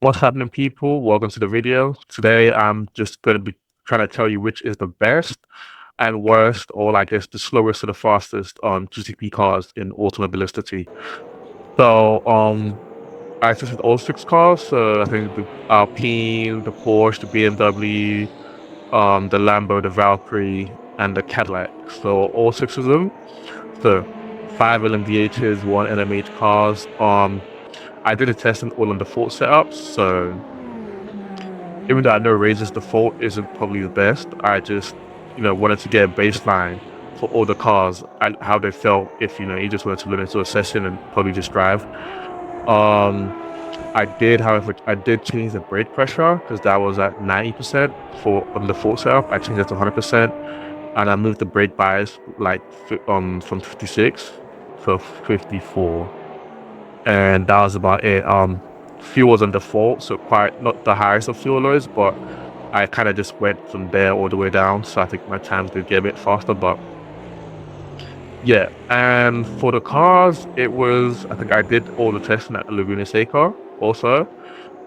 What's happening, people? Welcome to the video. Today, I'm just going to be trying to tell you which is the best and worst, or I guess the slowest to the fastest GTP cars in Automobilista. So, I tested all six cars. So I think the Alpine, the Porsche, the BMW, the Lambo, the Valkyrie, and the Cadillac. So all six of them. So 5 LMDHs, 1 LMH cars. I did a testing all on default setups, so even though I know Razor's default isn't probably the best, I just, wanted to get a baseline for all the cars and how they felt if, you just wanted to look into a session and probably just drive. However, I did change the brake pressure because that was at 90% on the default setup. I changed it to 100%, and I moved the brake bias from 56 to 54, and that was about it. Fuel was on default, so quite not the highest of fuel loads, but I kind of just went from there all the way down, so I think my times did get a bit faster. But yeah, and for the cars, I think I did all the testing at the Laguna Seca also.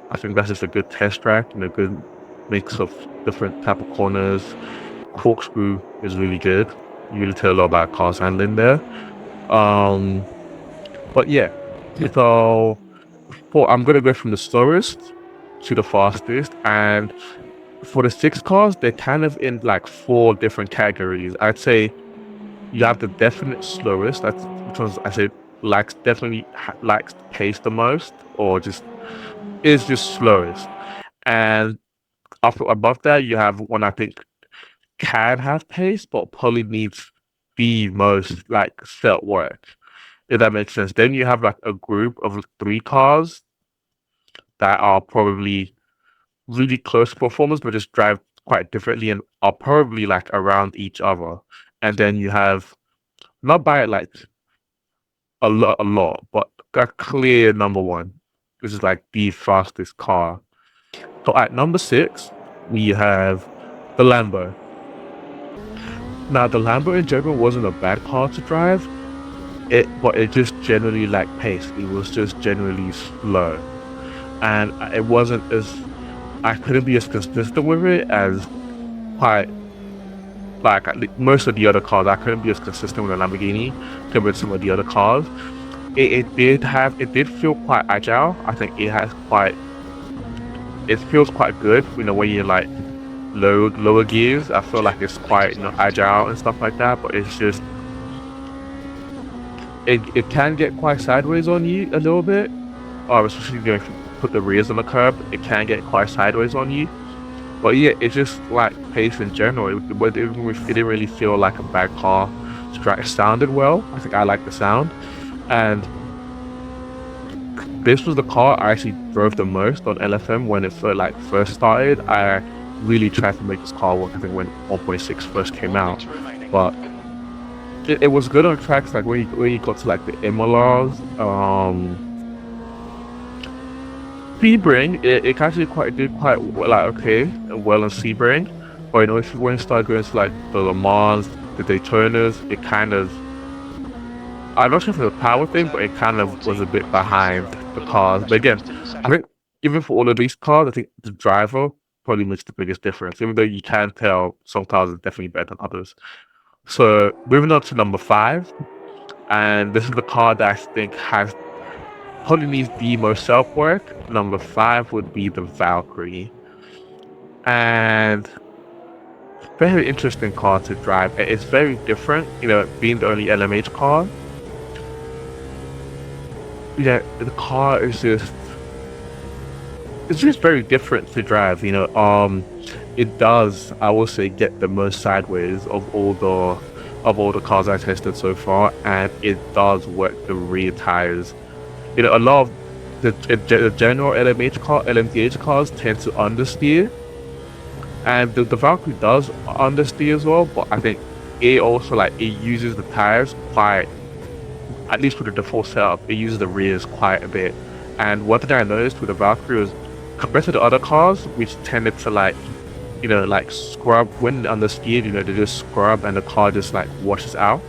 I think that's just a good test track and a good mix of different type of corners. Corkscrew is really good. You really tell a lot about cars handling there. But yeah, so I'm gonna go from the slowest to the fastest, and for the six cars, they're kind of in like 4 different categories. I'd say you have the definite slowest, which ones I say definitely likes the pace the most, or just is just slowest. And above that, you have one I think can have pace, but probably needs the most like set work, if that makes sense. Then you have like a group of 3 cars that are probably really close performers, but just drive quite differently and are probably like around each other. And then you have, not by like a lot, but a clear number one, which is like the fastest car. So at number 6, we have the Lambo. Now the Lambo in general wasn't a bad car to drive, but it just generally lacked pace. It was just generally slow, and I couldn't be as consistent with it as quite most of the other cars. I couldn't be as consistent with a Lamborghini compared to some of the other cars. It did feel quite agile. I think it feels quite good, when you like lower gears. I feel like it's quite agile and stuff like that, but it's just it can get quite sideways on you a little bit, especially if you put the rears on the curb. It can get quite sideways on you. But yeah, it's just like pace in general. It didn't really feel like a bad car to drive. It sounded well. I think I like the sound. And this was the car I actually drove the most on LFM when it first started. I really tried to make this car work, I think, when 1.6 first came out. But it was good on tracks like when you got to like the Imolas, Sebring, it actually did quite well, well on Sebring. But if you when you start going to like the Le Mans, the Daytonas, it kind of, I'm not sure if it's a power thing, but it kind of was a bit behind the cars. But again, I think even for all of these cars, I think the driver probably makes the biggest difference. Even though you can tell some cars are definitely better than others. So moving on to number 5, and this is the car that I think probably needs the most self work. Number 5 would be the Valkyrie, and very interesting car to drive. It's very different, being the only LMH car. Yeah, the car is it's just very different to drive. It does, I will say, get the most sideways of all the cars I tested so far, and it does work the rear tires. A lot of the general LMDH cars tend to understeer, and the Valkyrie does understeer as well. But I think it also it uses the tires quite, at least with the default setup, it uses the rears quite a bit. And one thing I noticed with the Valkyrie was, compared to the other cars, which tended to scrub when understeered, they just scrub and the car just washes out.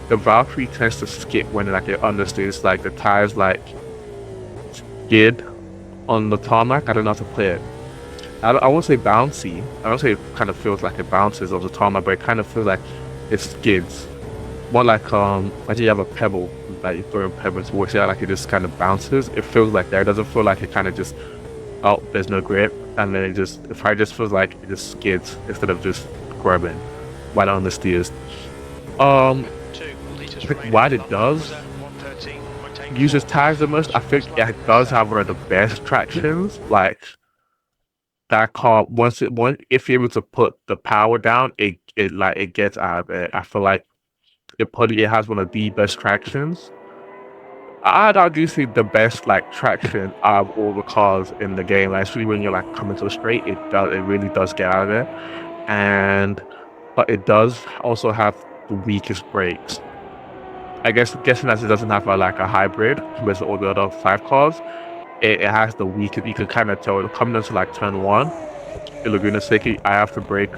The Valkyrie tends to skip when it understeers, the tires skid on the tarmac. I don't know how to play it. I won't say bouncy. I won't say it kind of feels like it bounces on the tarmac, but it kind of feels like it skids. More like imagine you have a pebble, like you throw a pebble towards it, like it just kind of bounces. It feels like that. It doesn't feel like it kind of just, oh, there's no grip, and then it probably just feels like it just skids instead of just grabbing right on the steers. I think what it does uses tires the most. I think it does have one of the best tractions. Like that car, once if you're able to put the power down, it gets out of it. I feel like it has one of the best tractions. I'd argue see the best like traction out of all the cars in the game. Like especially when you're like coming to a straight, it really does get out of it. And but it does also have the weakest brakes. I guess guessing as it doesn't have like a hybrid with all the other 5 cars, it has the weakest. You can kind of tell coming into like turn 1 in Laguna Seca, I have to brake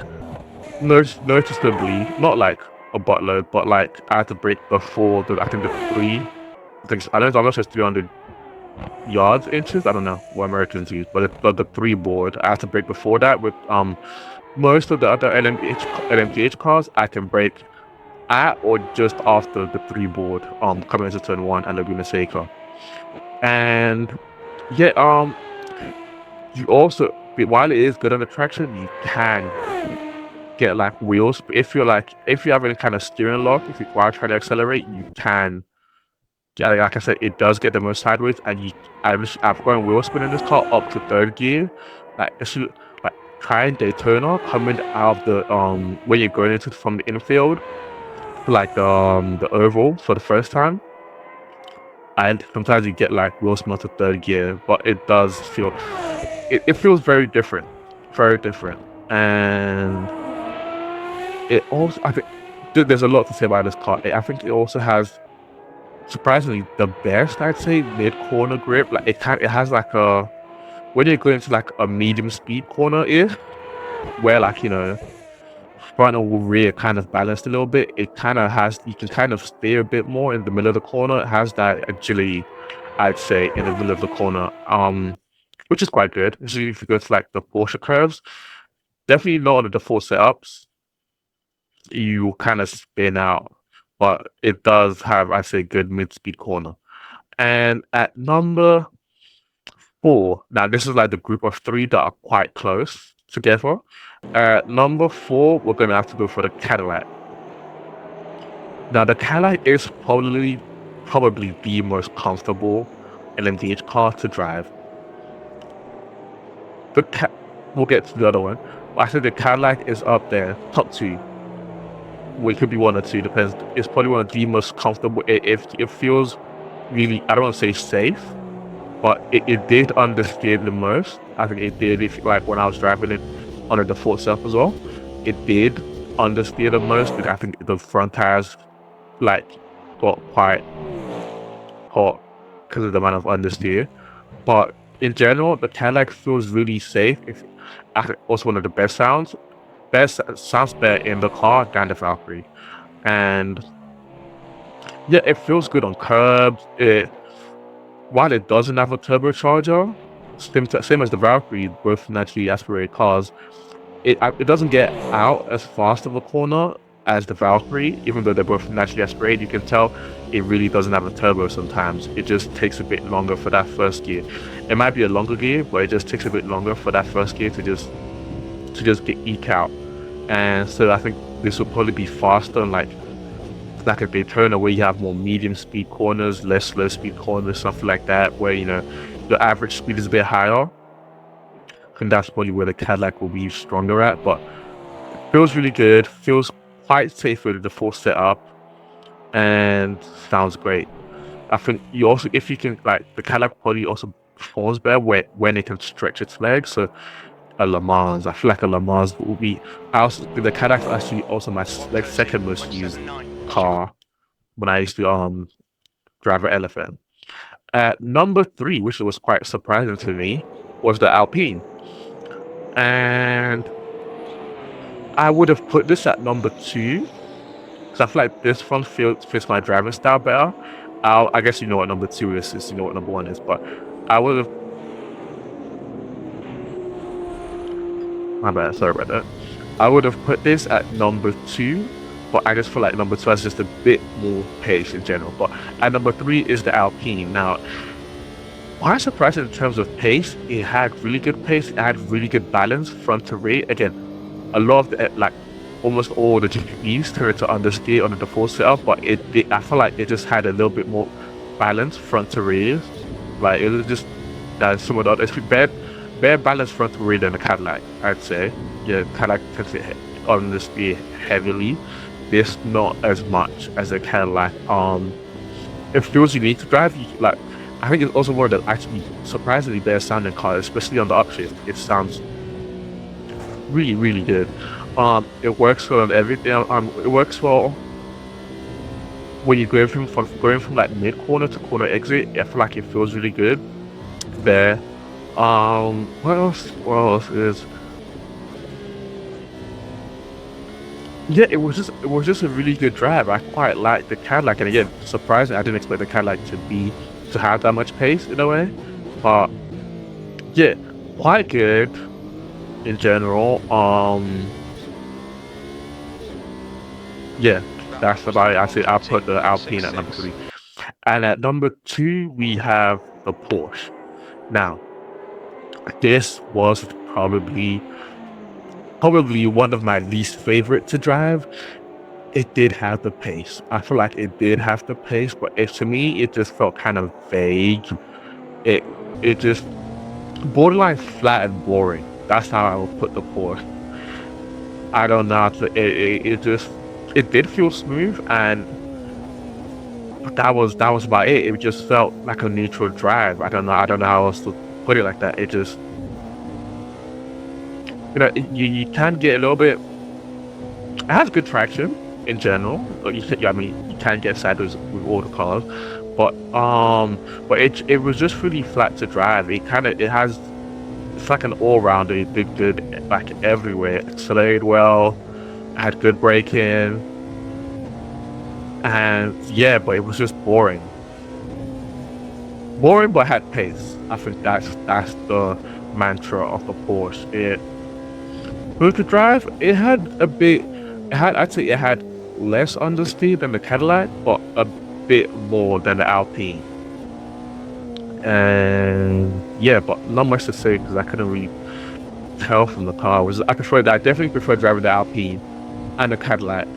noticeably, not like a buttload, but like I have to brake before I think the 3. I don't know if it's 300 yards inches. I don't know what Americans use, but the 3 board. I have to brake before that. With most of the other LMGH cars, I can brake at or just after the 3 board. Coming into turn 1 and Laguna Seca, and yeah. You also, while it is good on the traction, you can get like wheels. If you have any kind of steering lock, if you while trying to accelerate, you can. Yeah, like I said, it does get the most sideways, and I've gone wheel spin in this car up to 3rd gear. Like if you like trying Daytona coming out of the when you're going into from the infield, like the oval for the first time. And sometimes you get like wheel spin up to 3rd gear, but it does feel it feels very different, and it also I think there's a lot to say about this car. I think it also has surprisingly the best, I'd say, mid corner grip. Like it has like a when you're going to like a medium speed corner where like front and rear kind of balanced a little bit. It kind of has you can kind of steer a bit more in the middle of the corner. It has that agility, I'd say, in the middle of the corner. Which is quite good. Especially if you go to like the Porsche curves. Definitely not on the default setups. You kind of spin out, but it does have, I say, good mid-speed corner. And at number 4, now this is like the group of 3 that are quite close together. At number 4, we're gonna have to go for the Cadillac. Now the Cadillac is probably the most comfortable LMDH car to drive. We'll get to the other one. But I think the Cadillac is up there, top 2. Well, it could be 1 or 2, depends. It's probably one of the most comfortable. It feels really, I don't want to say safe, but it did understeer the most. I think it did, if like when I was driving it on the default setup as well, it did understeer the most. I think the front tires like got quite hot because of the amount of understeer. But in general, the Cadillac feels really safe. It's also one of the best sounds. Sounds better in the car than the Valkyrie. And yeah, it feels good on curbs. While it doesn't have a turbocharger, same as the Valkyrie, both naturally aspirated cars, it doesn't get out as fast of a corner as the Valkyrie, even though they're both naturally aspirated. You can tell it really doesn't have a turbo sometimes. It just takes a bit longer for that first gear. It might be a longer gear, but it just takes a bit longer for that first gear to just eke out. And so I think this will probably be faster, like a Daytona where you have more medium speed corners, less slow speed corners, something like that, where the average speed is a bit higher. I think that's probably where the Cadillac will be stronger at, but it feels really good, feels quite safe with the full setup, and sounds great. I think you also, if you can, like the Cadillac probably also performs better when it can stretch its legs. So a Le Mans, I feel like a Le Mans will be. The Cadillac is actually also my second most used car when I used to drive an Elephant. At number 3, which was quite surprising to me, was the Alpine, and I would have put this at number 2 because I feel like this one fits my driving style better. I guess you know what number 2 is, since you know what number 1 is, but I would have My bad, sorry about that. I would have put this at number 2, but I just feel like number 2 has just a bit more pace in general. But at number 3 is the Alpine. Now, quite surprising in terms of pace. It had really good pace. It had really good balance front to rear. Again, a lot of the, like almost all the GPUs turned to understeer on the default setup, but I feel like it just had a little bit more balance front to rear. Like it was just some of the others bare balance front to rear than the Cadillac, I'd say. Yeah, Cadillac tends to understeer heavily. This not as much as a Cadillac. It feels unique to drive. Like I think it's also more that actually surprisingly better sounding car, especially on the upshift. It sounds really, really good. It works well on everything. It works well when you're going from like mid corner to corner exit. I feel like it feels really good there. What else? What else is? Yeah, it was just a really good drive. I quite liked the Cadillac, and again, surprising. I didn't expect the Cadillac to have that much pace in a way, but yeah, quite good in general. Yeah, that's about it. I say I'll put the Alpine at number 3, and at number 2 we have the Porsche. Now, this was probably one of my least favorite to drive. It did have the pace. I feel like it did have the pace, but to me, it just felt kind of vague. It just borderline flat and boring. That's how I would put the Porsche. I don't know. It did feel smooth, and that was about it. It just felt like a neutral drive. I don't know how else to put it like that. It just, you can get a little bit. It has good traction in general. You can get sideways with all the cars, but it was just really flat to drive. It's like an all-rounder. It did good like everywhere. It accelerated well, had good braking, and yeah, but it was just boring. Boring, but had pace. I think that's the mantra of the Porsche. It good to drive. I'd say it had less understeer than the Cadillac, but a bit more than the Alpine. And yeah, but not much to say because I couldn't really tell from the car. I definitely prefer driving the Alpine and the Cadillac.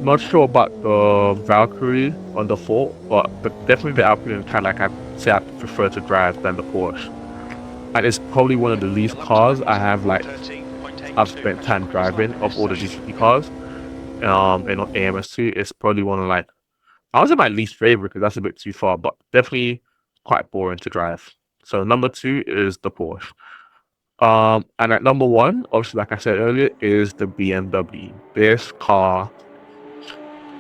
Not sure about the Valkyrie on default, but definitely the Alpine and Cadillac I'd say I prefer to drive than the Porsche. And it's probably one of the least cars I've spent time driving of all the GTP cars. In AMS2, it's probably one of I was my least favorite because that's a bit too far, but definitely quite boring to drive. So number 2 is the Porsche. And at number 1, obviously, like I said earlier, is the BMW. This car,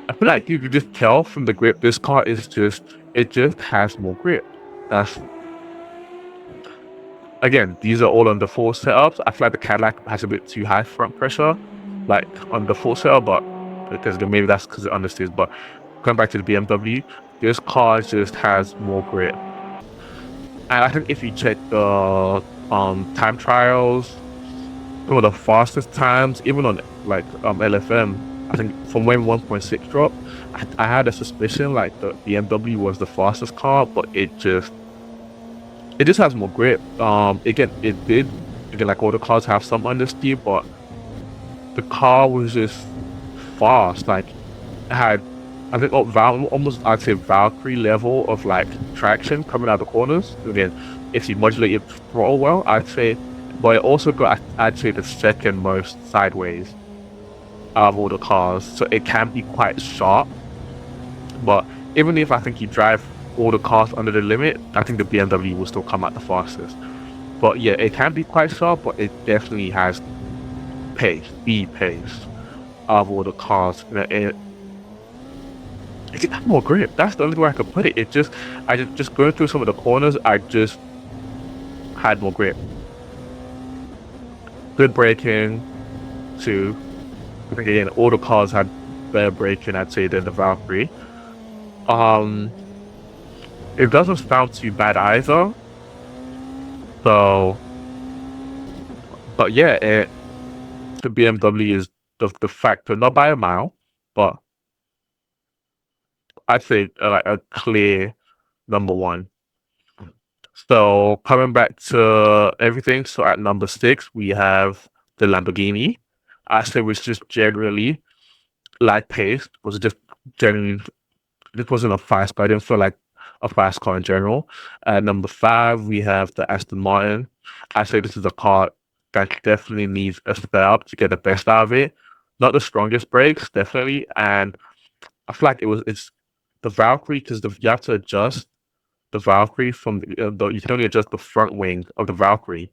I feel like you could just tell from the grip. This car it just has more grip. Again, these are all on the full setups. I feel like the Cadillac has a bit too high front pressure, like on the full setup, but because maybe that's because it understeers. But going back to the BMW, this car just has more grip. And I think if you check the time trials, some of the fastest times, even on LFM, I think from when 1.6 dropped, I had a suspicion like the BMW was the fastest car, but it just has more grip. Again, like all the cars have some understeer, but the car was just fast. Like it had, I think, almost I'd say Valkyrie level of like traction coming out of the corners. Again, if you modulate your throttle well, I'd say, but it also got, I'd say, the second most sideways out of all the cars, so it can be quite sharp. But even if I think you drive all the cars under the limit, I think the BMW will still come out the fastest. But yeah, it can be quite sharp, but it definitely has pace out of all the cars. It has more grip. That's the only way I could put it. I just going through some of the corners, I just had more grip. Good braking too. Again, all the cars had better braking, I'd say, than the Valkyrie. It doesn't sound too bad either. So, But yeah, the BMW is the factor, not by a mile, but I'd say like a clear number one. So coming back to everything, so at number 6 we have the Lamborghini. I say was just generally light paced, was just genuinely. This wasn't a fast car. I didn't feel like a fast car in general. At number 5 we have the Aston Martin. I say this is a car that definitely needs a step up to get the best out of it. Not the strongest brakes, definitely, and I feel like it's the Valkyrie because you have to adjust the Valkyrie from you can only adjust the front wing of the Valkyrie,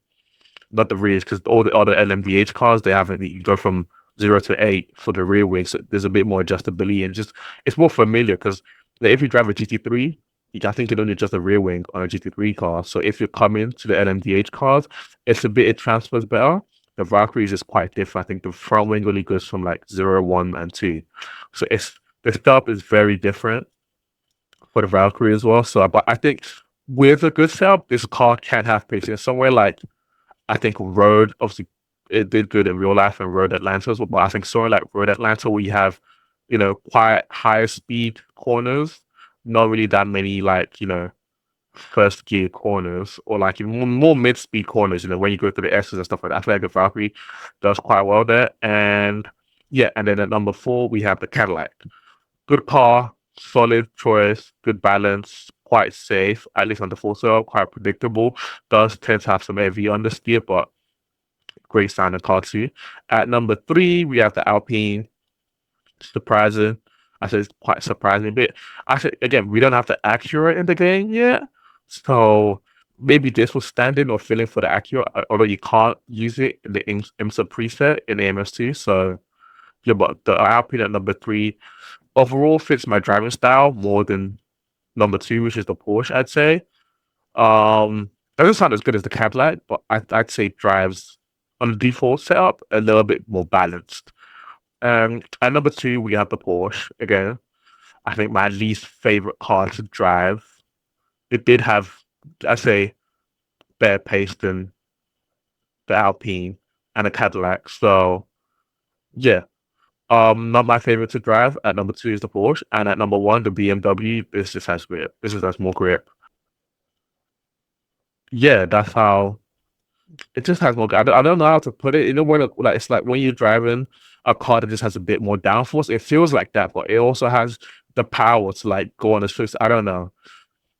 not the rears, because all the other LMDH cars they haven't. You go from 0 to 8 for the rear wing, so there's a bit more adjustability and just it's more familiar because if you drive a GT3, I think you can only adjust the rear wing on a GT3 car. So if you come into the LMDH cars, it transfers better. The Valkyrie is just quite different. I think the front wing really goes from like 0, 1, and 2. So the setup is very different for the Valkyrie as well. So, but I think with a good setup, this car can have patience. Somewhere like I think Road, obviously, it did good in real life and Road Atlanta as well. But I think somewhere like Road Atlanta, where you have, quite higher speed corners, not really that many like first gear corners or like more mid speed corners. When you go through the S's and stuff like that. I feel like the Valkyrie does quite well there. And yeah, and then at number 4 we have the Cadillac. Good car, solid choice, good balance, quite safe, at least on the full setup, quite predictable. Does tend to have some heavy understeer, but great sounding car too. At number 3, we have the Alpine. Surprising. I said it's quite surprising, but I said again, we don't have the Acura in the game yet, so maybe this was standing or filling for the Acura, although you can't use it in the IMSA preset in the MS2. So yeah, but the Alpine at number 3 overall fits my driving style more than number 2, which is the Porsche, I'd say. Doesn't sound as good as the Cadillac, but I'd say drives on the default setup a little bit more balanced. At number 2, we have the Porsche again. I think my least favorite car to drive. It did have, I'd say, better pace than the Alpine and the Cadillac. So yeah, not my favorite to drive. At number 2 is the Porsche, and at number 1, the BMW. This just has grip. This just has more grip. Yeah, that's how it just has more. I don't know how to put it. When like it's like when you're driving a car that just has a bit more downforce. It feels like that, but it also has the power to like go on the streets. I don't know,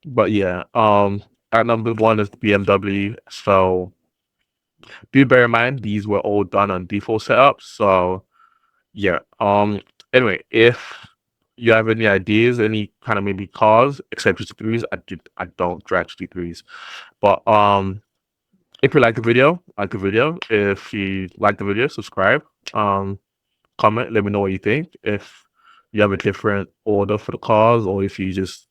but yeah. At number 1 is the BMW. So do bear in mind these were all done on default setup. So yeah. Anyway, if you have any ideas, any kind of maybe cars, except GT3s, I don't drive GT3s. But if you like the video, like the video. If you like the video, subscribe. Comment, let me know what you think. If you have a different order for the cars, or if you just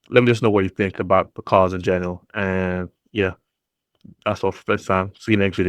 let me just know what you think about the cars in general. And yeah, that's all for this time. See you next video.